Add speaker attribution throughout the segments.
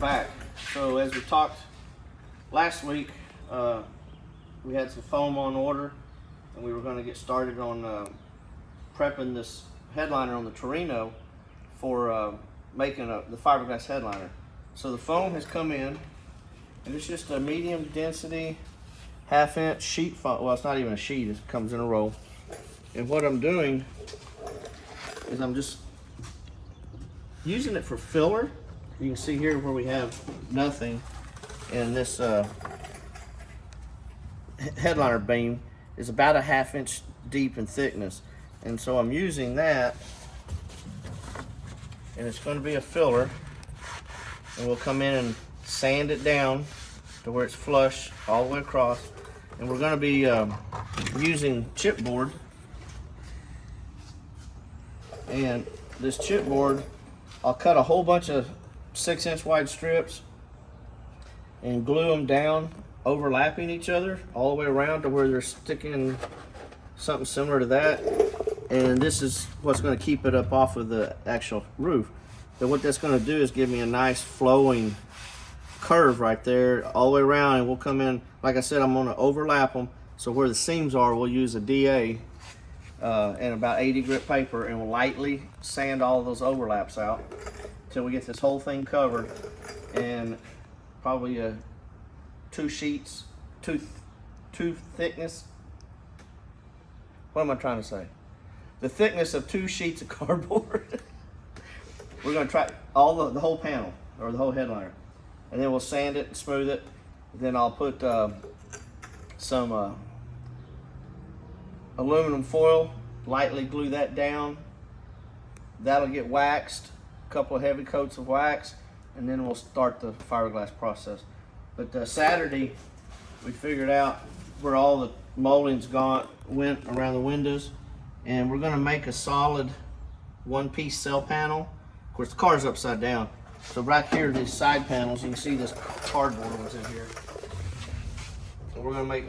Speaker 1: back. So as we talked last week, we had some foam on order, and we were going to get started on prepping this headliner on the Torino for making the fiberglass headliner. So the foam has come in, and it's just a medium density 1/2 inch sheet foam. Well, it's not even a sheet, it comes in a roll. And what I'm doing is I'm just using it for filler. You can see here where we have nothing, and this headliner beam is about a 1/2 inch deep in thickness. And so I'm using that, and it's going to be a filler, and we'll come in and sand it down to where it's flush all the way across. And we're going to be using chipboard, and this chipboard, I'll cut a whole bunch of 6-inch wide strips and glue them down, overlapping each other all the way around to where they're sticking something similar to that. And this is what's going to keep it up off of the actual roof. But what that's going to do is give me a nice flowing curve right there all the way around, and we'll come in, like I said, I'm going to overlap them, so where the seams are we'll use a DA and about 80 grit paper, and we'll lightly sand all of those overlaps out till we get this whole thing covered. And probably 2 sheets, two thickness, what am I trying to say? The thickness of 2 sheets of cardboard. We're going to try all the whole panel, or the whole headliner, and then we'll sand it and smooth it. Then I'll put some aluminum foil, lightly glue that down. That'll get waxed, a couple of heavy coats of wax, and then we'll start the fiberglass process. But Saturday, we figured out where all the moldings went around the windows, and we're gonna make a solid 1-piece cell panel. Of course, the car's upside down. So right here, these side panels, you can see this cardboard one's in here. So we're gonna make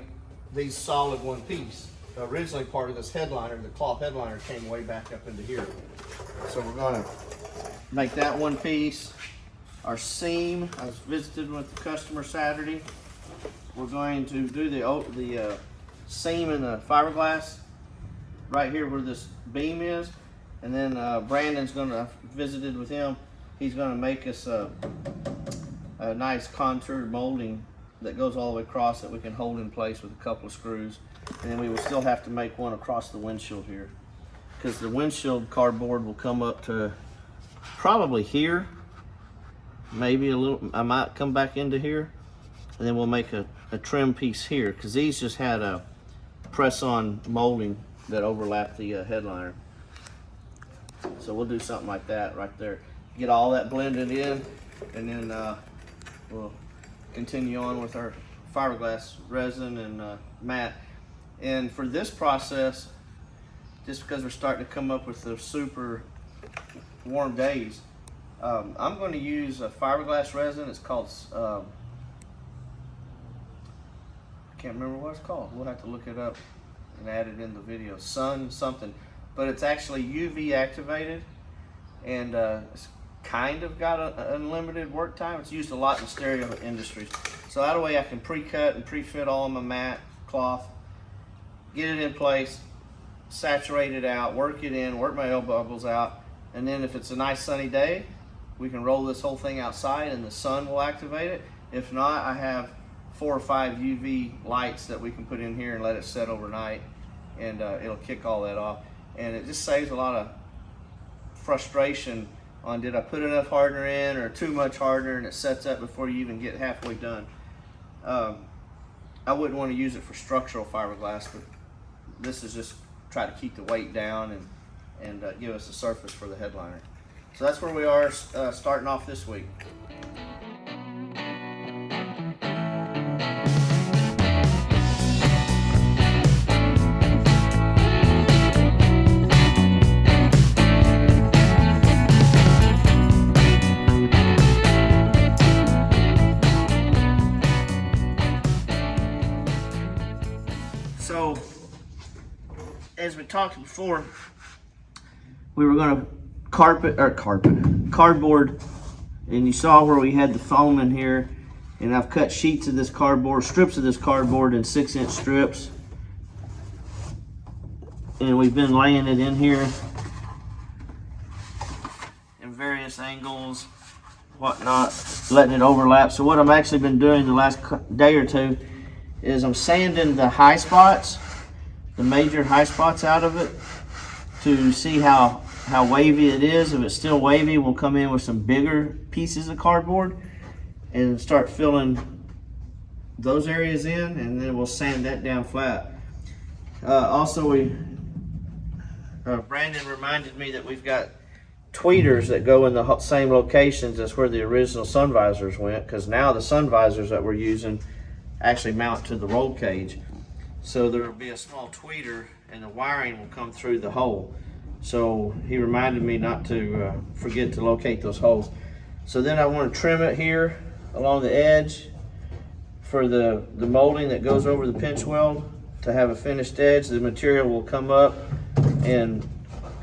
Speaker 1: these solid 1-piece. Originally part of this headliner, the cloth headliner, came way back up into here. So we're gonna make that 1-piece. Our seam, I visited with the customer Saturday. We're going to do the seam in the fiberglass right here where this beam is. And then Brandon's gonna, visited with him, he's gonna make us a nice contoured molding that goes all the way across that we can hold in place with a couple of screws. And then we will still have to make one across the windshield here, because the windshield cardboard will come up to probably here, maybe a little, I might come back into here, and then we'll make a trim piece here, because these just had a press-on molding that overlapped the headliner. So we'll do something like that right there, get all that blended in, and then we'll continue on with our fiberglass resin and mat. And for this process, just because we're starting to come up with the super warm days, I'm going to use a fiberglass resin. It's called, I can't remember what it's called. We'll have to look it up and add it in the video. Sun something. But it's actually UV activated, and it's kind of got an unlimited work time. It's used a lot in the stereo industries. So that way I can pre-cut and pre-fit all of my mat cloth, get it in place, saturate it out, work it in, work my air bubbles out, and then if it's a nice sunny day, we can roll this whole thing outside and the sun will activate it. If not, I have 4 or 5 UV lights that we can put in here and let it set overnight, and it'll kick all that off. And it just saves a lot of frustration on, did I put enough hardener in or too much hardener, and it sets up before you even get halfway done. I wouldn't want to use it for structural fiberglass, but this is just try to keep the weight down and give us a surface for the headliner. So that's where we are starting off this week. So, as we talked before, we were going to cardboard And you saw where we had the foam in here, and I've cut sheets of this cardboard, strips of this cardboard in 6-inch strips. And we've been laying it in here in various angles, whatnot, letting it overlap. So what I've actually been doing the last day or two is I'm sanding the high spots, the major high spots out of it, to see how wavy it is. If it's still wavy, we'll come in with some bigger pieces of cardboard and start filling those areas in, and then we'll sand that down flat. Also, Brandon reminded me that we've got tweeters that go in the same locations as where the original sun visors went, because now the sun visors that we're using actually mount to the roll cage. So there will be a small tweeter and the wiring will come through the hole. So he reminded me not to forget to locate those holes. So then I want to trim it here along the edge for the molding that goes over the pinch weld to have a finished edge. The material will come up and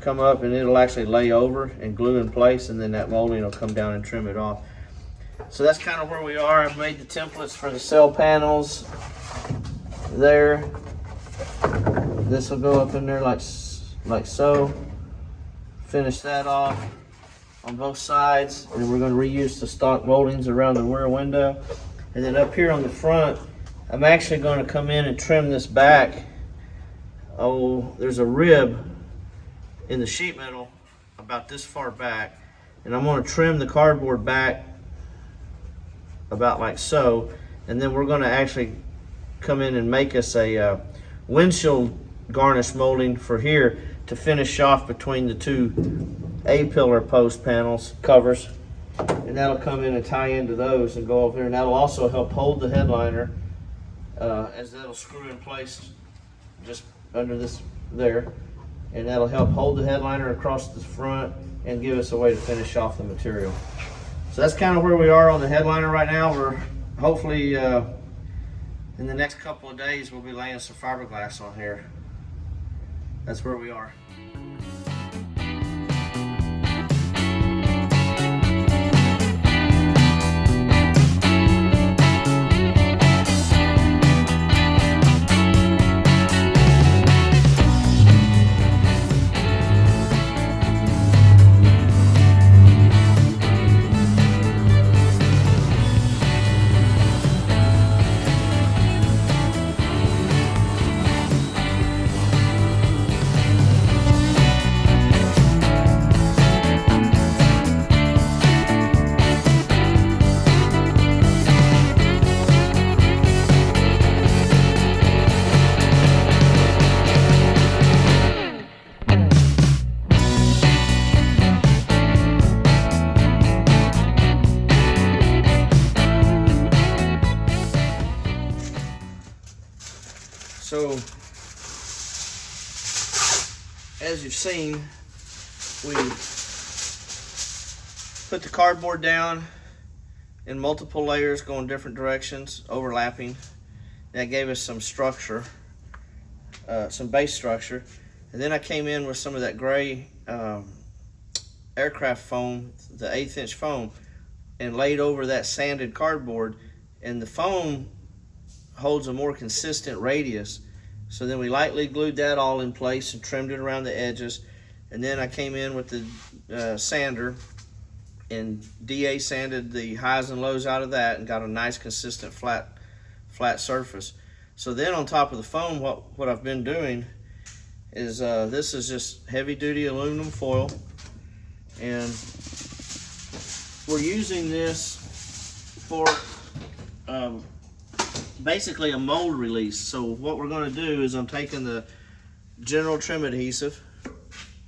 Speaker 1: it'll actually lay over and glue in place, and then that molding will come down and trim it off. So that's kind of where we are. I've made the templates for the cell panels there. This will go up in there like so. Finish that off on both sides, and we're going to reuse the stock moldings around the rear window. And then up here on the front, I'm actually going to come in and trim this back. Oh, there's a rib in the sheet metal about this far back, and I'm going to trim the cardboard back about like so, and then we're going to actually come in and make us a windshield garnish molding for here to finish off between the two A-pillar post panels covers, and that'll come in and tie into those and go over there, and that'll also help hold the headliner as that'll screw in place just under this there, and that'll help hold the headliner across the front and give us a way to finish off the material. So that's kind of where we are on the headliner right now. We're hopefully in the next couple of days we'll be laying some fiberglass on here. That's where we are. So, as you've seen, we put the cardboard down in multiple layers going different directions, overlapping. That gave us some structure, some base structure. And then I came in with some of that gray aircraft foam, the 1/8 inch foam, and laid over that sanded cardboard, and the foam holds a more consistent radius. So then we lightly glued that all in place and trimmed it around the edges, and then I came in with the sander and DA sanded the highs and lows out of that and got a nice consistent flat surface. So then on top of the foam, what I've been doing is this is just heavy duty aluminum foil, and we're using this for basically a mold release. So what we're going to do is I'm taking the general trim adhesive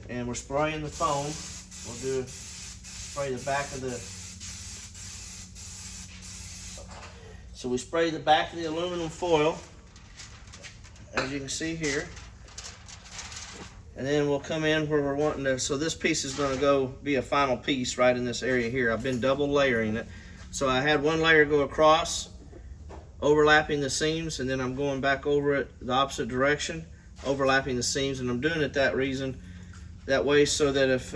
Speaker 1: and we're spraying the foam. We'll spray the back of the, so we spray the back of the aluminum foil, as you can see here, and then we'll come in where we're wanting to, so this piece is going to go be a final piece right in this area here. I've been double layering it. So I had one layer go across, overlapping the seams, and then I'm going back over it the opposite direction, overlapping the seams, and I'm doing it that way so that if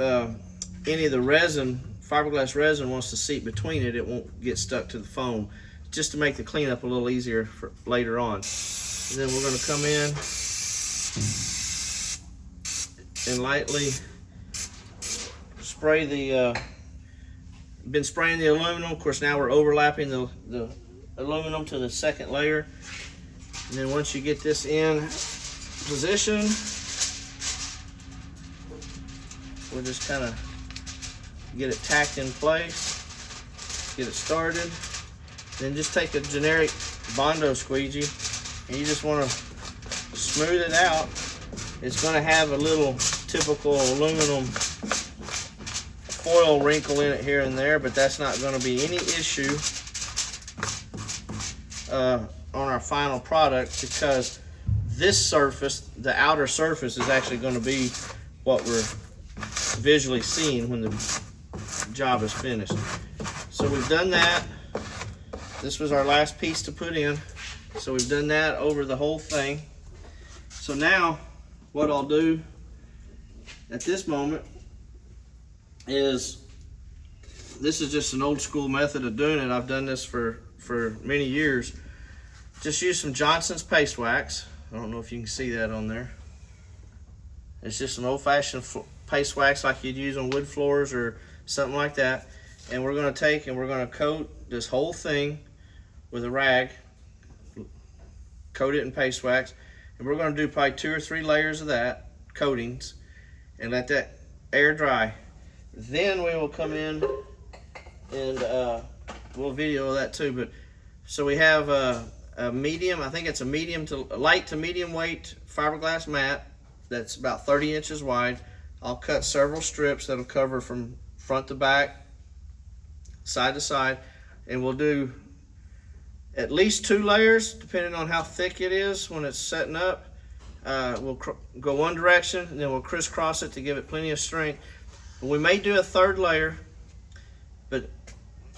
Speaker 1: any of the resin fiberglass resin wants to seep between it, it won't get stuck to the foam, just to make the cleanup a little easier for later on. And then we're going to come in and lightly spray the, been spraying the aluminum. Of course, now we're overlapping the aluminum to the second layer. And then once you get this in position, we'll just kind of get it tacked in place, get it started. Then just take a generic Bondo squeegee and you just want to smooth it out. It's going to have a little typical aluminum foil wrinkle in it here and there, but that's not going to be any issue on our final product, because this surface, the outer surface, is actually going to be what we're visually seeing when the job is finished. So we've done that. This was our last piece to put in. So we've done that over the whole thing. So now what I'll do at this moment is, this is just an old school method of doing it. I've done this for many years. Just use some Johnson's paste wax. I don't know if you can see that on there. It's just an old-fashioned paste wax like you'd use on wood floors or something like that. And we're going to take and we're going to coat this whole thing with a rag, coat it in paste wax, and we're going to do probably 2 or 3 layers of that coatings and let that air dry. Then we will come in and we'll video that too. But so we have a medium, I think it's a light to medium weight fiberglass mat that's about 30 inches wide. I'll cut several strips that'll cover from front to back, side to side, and we'll do at least 2 layers depending on how thick it is when it's setting up. We'll go one direction and then we'll crisscross it to give it plenty of strength. We may do a 3rd layer, but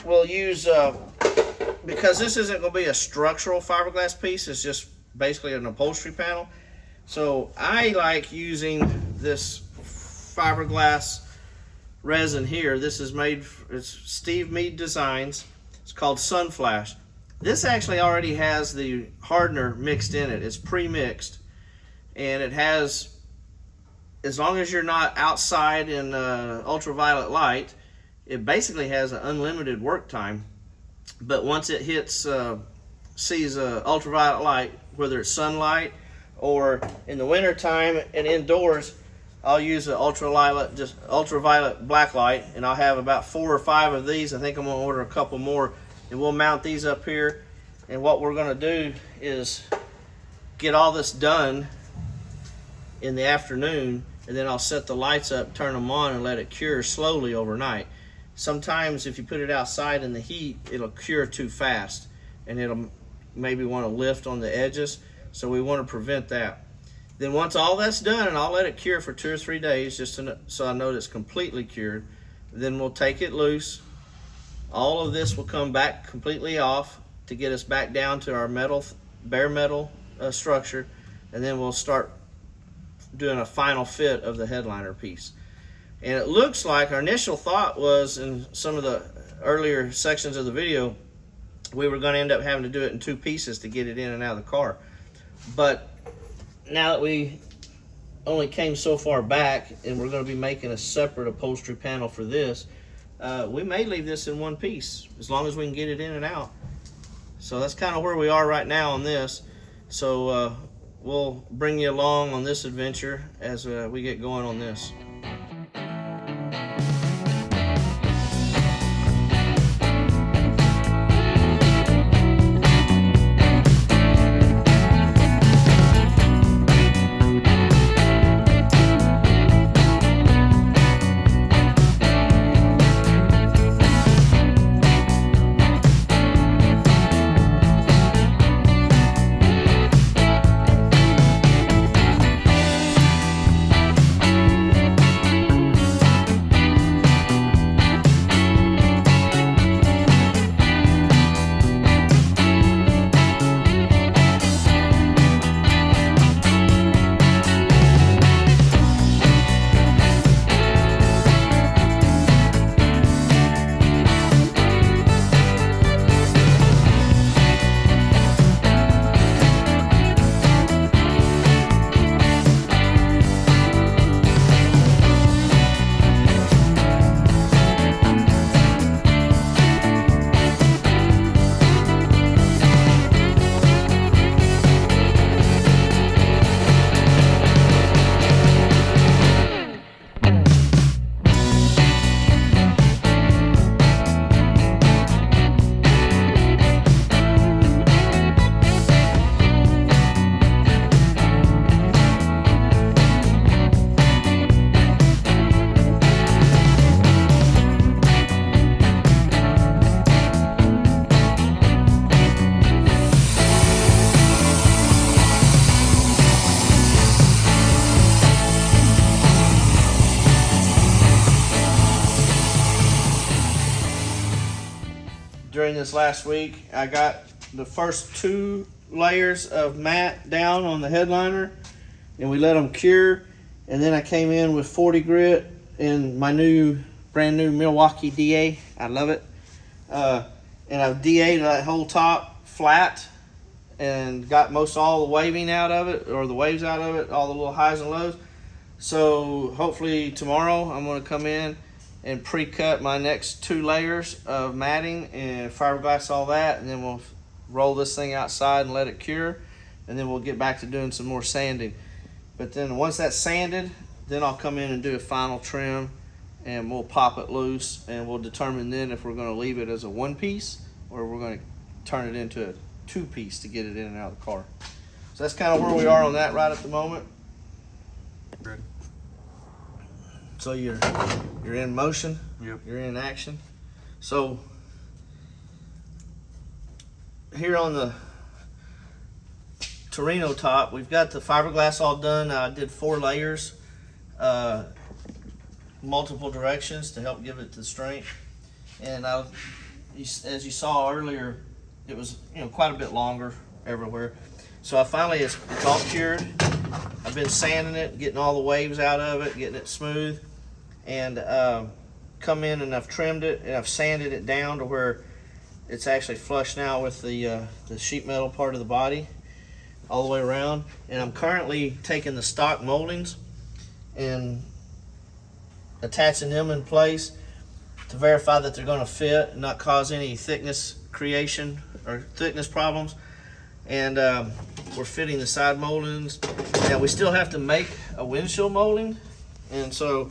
Speaker 1: we'll use, because this isn't going to be a structural fiberglass piece, it's just basically an upholstery panel. So I like using this fiberglass resin here. This is made, it's Steve Mead Designs. It's called Sunflash. This actually already has the hardener mixed in it. It's pre-mixed, and it has, as long as you're not outside in ultraviolet light, it basically has an unlimited work time. But once it hits, sees ultraviolet light, whether it's sunlight or in the winter time and indoors, I'll use an ultraviolet black light, and I'll have about 4 or 5 of these. I think I'm gonna order a couple more, and we'll mount these up here. And what we're gonna do is get all this done in the afternoon, and then I'll set the lights up, turn them on, and let it cure slowly overnight. Sometimes if you put it outside in the heat, it'll cure too fast, and it'll maybe want to lift on the edges, so we want to prevent that. Then once all that's done, and I'll let it cure for 2 or 3 days just so I know it's completely cured, then we'll take it loose. All of this will come back completely off to get us back down to our bare metal structure, and then we'll start doing a final fit of the headliner piece. And it looks like our initial thought was, in some of the earlier sections of the video, we were going to end up having to do it in 2 pieces to get it in and out of the car. But now that we only came so far back and we're going to be making a separate upholstery panel for this, we may leave this in 1 piece as long as we can get it in and out. So that's kind of where we are right now on this. So we'll bring you along on this adventure as we get going on this. during this last week. I got the first 2 layers of matte down on the headliner, and we let them cure. And then I came in with 40 grit in my brand new Milwaukee DA. I love it. And I've DA'd that whole top flat and got most all the waving out of it, or the waves out of it, all the little highs and lows. So hopefully tomorrow I'm going to come in and pre-cut my next 2 layers of matting and fiberglass all that, and then we'll roll this thing outside and let it cure, and then we'll get back to doing some more sanding. But then once that's sanded, then I'll come in and do a final trim, and we'll pop it loose, and we'll determine then if we're going to leave it as a 1-piece or we're going to turn it into a 2-piece to get it in and out of the car. So that's kind of where we are on that right at the moment. So you're in motion.
Speaker 2: Yep.
Speaker 1: You're in action. So here on the Torino top, we've got the fiberglass all done. I did 4 layers, multiple directions to help give it the strength. And as you saw earlier, it was quite a bit longer everywhere. So I finally, it's all cured. I've been sanding it, getting all the waves out of it, getting it smooth, and come in and I've trimmed it and I've sanded it down to where it's actually flush now with the sheet metal part of the body all the way around. And I'm currently taking the stock moldings and attaching them in place to verify that they're going to fit and not cause any thickness creation or thickness problems. And we're fitting the side moldings. Now we still have to make a windshield molding, and so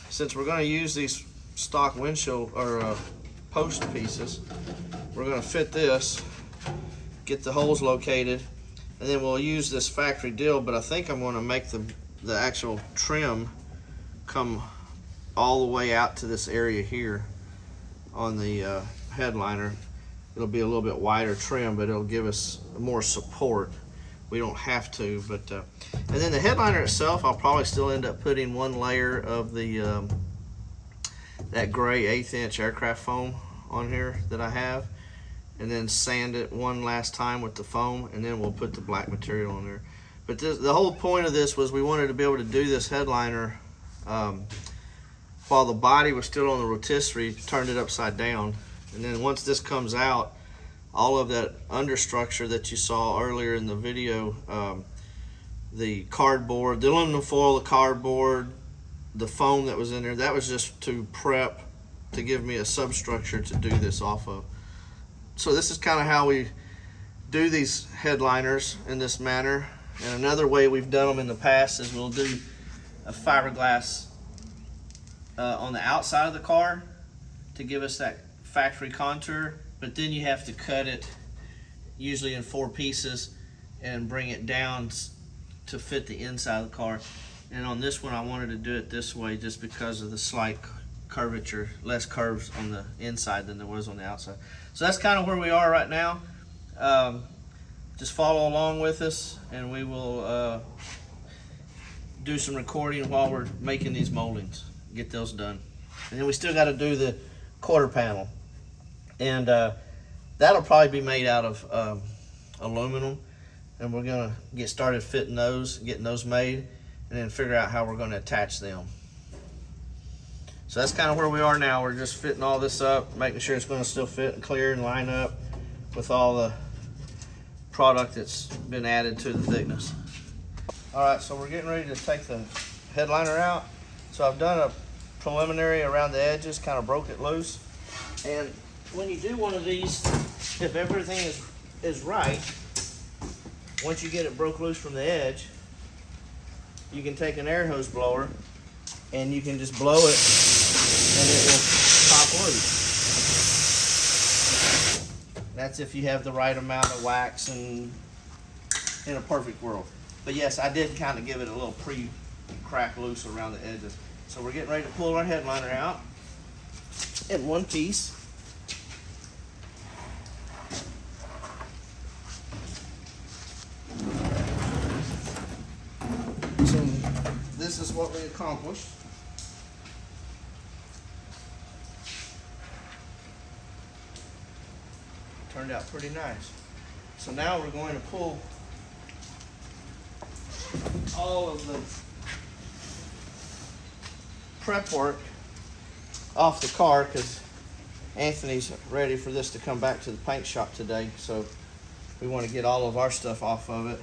Speaker 1: since we're going to use these stock windshield or post pieces, we're going to fit this, get the holes located, and then we'll use this factory deal. But I think I'm going to make the actual trim come all the way out to this area here on the headliner. It'll be a little bit wider trim, but it'll give us more support. We don't have to, but and then the headliner itself, I'll probably still end up putting 1 layer of the that gray 1/8 inch aircraft foam on here that I have, and then sand it one last time with the foam, and then we'll put the black material on there. But the whole point of this was we wanted to be able to do this headliner while the body was still on the rotisserie, turned it upside down. And then once this comes out, all of that understructure that you saw earlier in the video, the cardboard, the aluminum foil, the cardboard, the foam that was in there, that was just to prep to give me a substructure to do this off of. So this is kind of how we do these headliners in this manner. And another way we've done them in the past is we'll do a fiberglass on the outside of the car to give us that factory contour, but then you have to cut it usually in 4 pieces and bring it down to fit the inside of the car. And on this one I wanted to do it this way just because of the slight curvature, less curves on the inside than there was on the outside. So that's kind of where we are right now. Just follow along with us, and we will do some recording while we're making these moldings, get those done. And then we still got to do the quarter panel, and that'll probably be made out of aluminum, and we're gonna get started fitting those, getting those made, and then figure out how we're going to attach them. So that's kind of where we are now. We're just fitting all this up, making sure it's going to still fit and clear and line up with all the product that's been added to the thickness. All right, so we're getting ready to take the headliner out. So I've done a preliminary around the edges, kind of broke it loose. And when you do one of these, if everything is right, once you get it broke loose from the edge, you can take an air hose blower and you can just blow it and it will pop loose. That's if you have the right amount of wax and in a perfect world. But yes, I did kind of give it a little pre-crack loose around the edges. So we're getting ready to pull our headliner out in 1 piece. So this is what we accomplished. Turned out pretty nice. So now we're going to pull all of the prep work off the car because Anthony's ready for this to come back to the paint shop today. So we want to get all of our stuff off of it,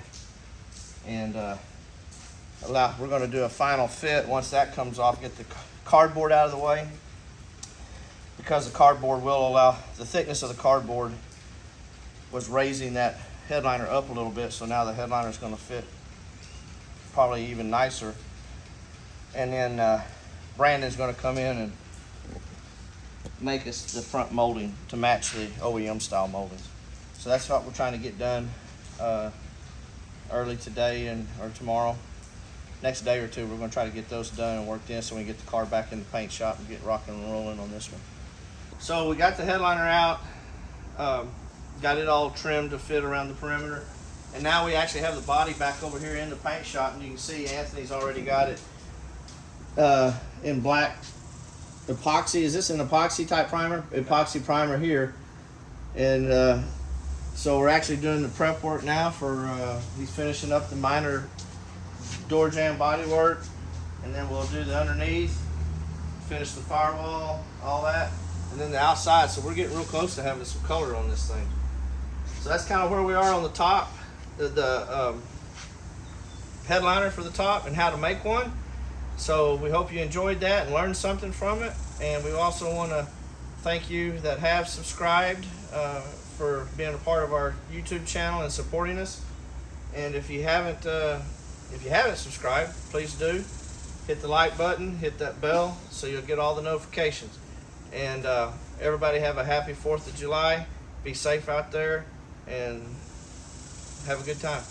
Speaker 1: and we're going to do a final fit once that comes off. Get the cardboard out of the way, because the cardboard will allow, the thickness of the cardboard was raising that headliner up a little bit, so now the headliner is going to fit probably even nicer. And then Brandon's going to come in and make us the front molding to match the OEM style moldings. So that's what we're trying to get done early today or tomorrow. Next day or two, we're going to try to get those done and worked in so we can get the car back in the paint shop and get rocking and rolling on this one. So we got the headliner out, got it all trimmed to fit around the perimeter, and now we actually have the body back over here in the paint shop, and you can see Anthony's already got it in black epoxy. Is this an epoxy type primer? Epoxy primer here. And so we're actually doing the prep work now for, he's finishing up the minor door jamb body work, and then we'll do the underneath, finish the firewall, all that, and then the outside. So we're getting real close to having some color on this thing. So that's kind of where we are on the top, the headliner for the top and how to make one. So we hope you enjoyed that and learned something from it. And we also want to thank you that have subscribed for being a part of our YouTube channel and supporting us. And if you haven't subscribed, please do. Hit the like button, hit that bell so you'll get all the notifications. And everybody have a happy 4th of July. Be safe out there and have a good time.